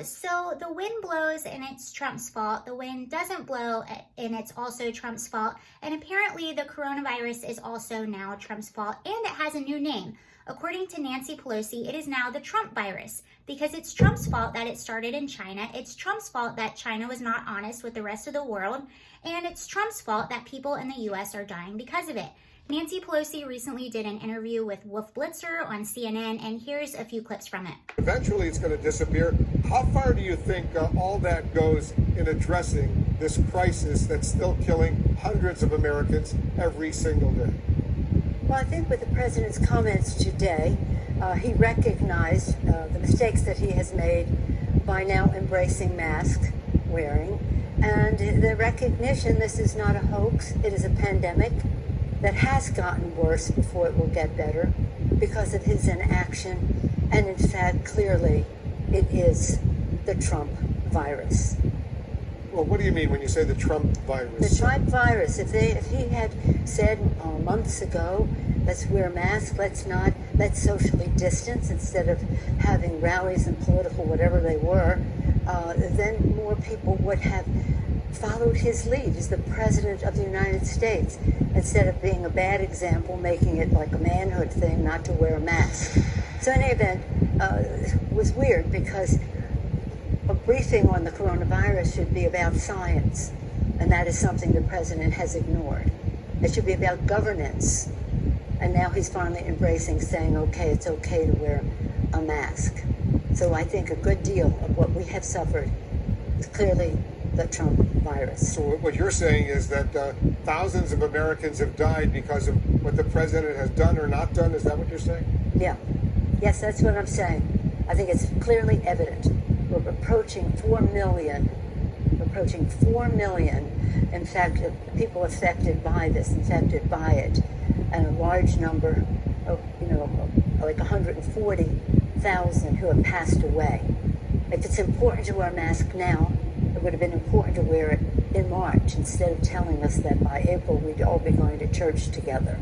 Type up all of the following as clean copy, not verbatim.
So the wind blows and it's Trump's fault. The wind doesn't blow and it's also Trump's fault. And apparently the coronavirus is also now Trump's fault, and it has a new name. According to Nancy Pelosi, it is now the Trump virus because it's Trump's fault that it started in China. It's Trump's fault that China was not honest with the rest of the world. And it's Trump's fault that people in the US are dying because of it. Nancy Pelosi recently did an interview with Wolf Blitzer on CNN, and here's a few clips from it. Eventually it's going to disappear. How far do you think all that goes in addressing this crisis that's still killing hundreds of Americans every single day? Well, I think with the president's comments today, he recognized the mistakes that he has made by now embracing mask wearing, and the recognition this is not a hoax, it is a pandemic that has gotten worse before it will get better because of his inaction. And in fact, clearly, it is the Trump virus. Well, what do you mean when you say the Trump virus? The Trump virus. If he had said months ago, let's wear masks, let's socially distance instead of having rallies and political whatever they were, then more people would have followed his lead as the President of the United States, instead of being a bad example, making it like a manhood thing not to wear a mask. So in any event, it was weird because a briefing on the coronavirus should be about science, and that is something the President has ignored. It should be about governance, and now he's finally embracing saying, okay, it's okay to wear a mask. So I think a good deal of what we have suffered is clearly the Trump virus. So what you're saying is that thousands of Americans have died because of what the president has done or not done? Is that what you're saying? Yeah. Yes, that's what I'm saying. I think it's clearly evident. We're approaching 4 million. In fact, people affected by this, infected by it, and a large number of, like 140,000 who have passed away. If it's important to wear a mask now, it would have been important to wear it in March instead of telling us that by April we'd all be going to church together.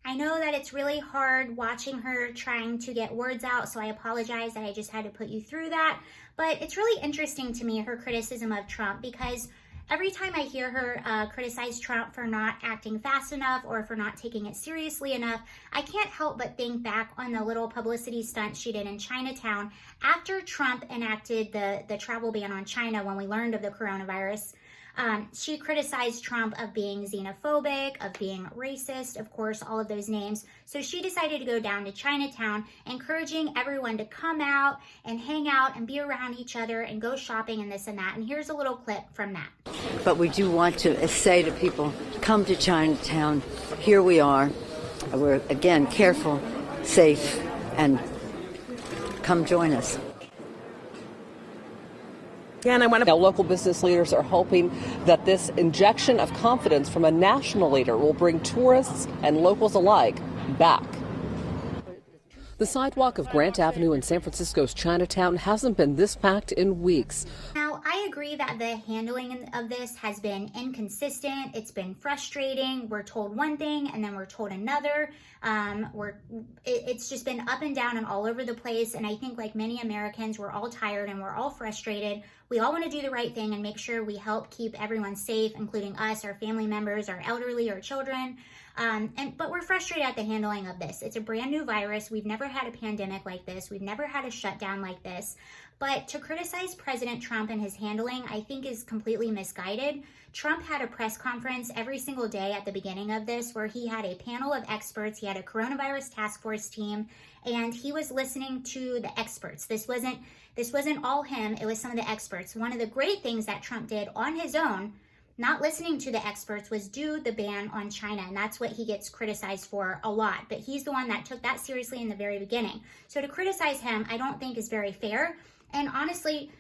I know that it's really hard watching her trying to get words out, so I apologize that I just had to put you through that. But it's really interesting to me, her criticism of Trump, because every time I hear her criticize Trump for not acting fast enough or for not taking it seriously enough, I can't help but think back on the little publicity stunt she did in Chinatown after Trump enacted the travel ban on China when we learned of the coronavirus. She criticized Trump of being xenophobic, of being racist, of course, all of those names. So she decided to go down to Chinatown, encouraging everyone to come out and hang out and be around each other and go shopping and this and that. And here's a little clip from that. But we do want to say to people, come to Chinatown. Here we are. We're, again, careful, safe, and come join us. Now, local business leaders are hoping that this injection of confidence from a national leader will bring tourists and locals alike back. The sidewalk of Grant Avenue in San Francisco's Chinatown hasn't been this packed in weeks. Now, I agree that the handling of this has been inconsistent. It's been frustrating. We're told one thing and then we're told another. It's just been up and down and all over the place. And I think, like many Americans, we're all tired and we're all frustrated. We all want to do the right thing and make sure we help keep everyone safe, including us, our family members, our elderly, our children. But we're frustrated at the handling of this. It's a brand new virus. We've never had a pandemic like this. We've never had a shutdown like this. But to criticize President Trump and his handling, I think is completely misguided. Trump had a press conference every single day at the beginning of this where he had a panel of experts. He had a coronavirus task force team, and he was listening to the experts. This wasn't all him. It was some of the experts. One of the great things that Trump did on his own, not listening to the experts, was do the ban on China, and that's what he gets criticized for a lot. But he's the one that took that seriously in the very beginning. So to criticize him, I don't think is very fair. And honestly,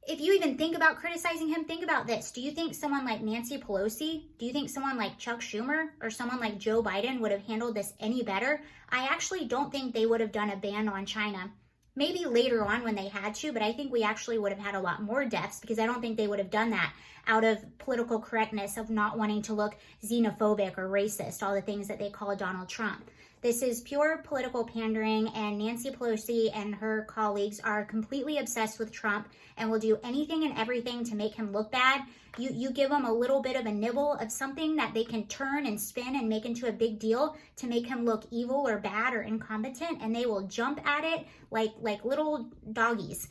if you even think about criticizing him, think about this. Do you think someone like Nancy Pelosi, do you think someone like Chuck Schumer or someone like Joe Biden would have handled this any better? I actually don't think they would have done a ban on China. Maybe later on when they had to, but I think we actually would have had a lot more deaths because I don't think they would have done that out of political correctness of not wanting to look xenophobic or racist, all the things that they call Donald Trump. This is pure political pandering, and Nancy Pelosi and her colleagues are completely obsessed with Trump and will do anything and everything to make him look bad. You give them a little bit of a nibble of something that they can turn and spin and make into a big deal to make him look evil or bad or incompetent, and they will jump at it like little doggies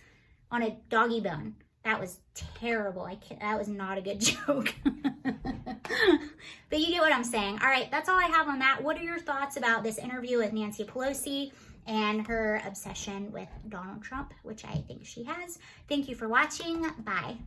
on a doggy bone. That was terrible. That was not a good joke. But you get what I'm saying. All right, that's all I have on that. What are your thoughts about this interview with Nancy Pelosi and her obsession with Donald Trump, which I think she has? Thank you for watching. Bye.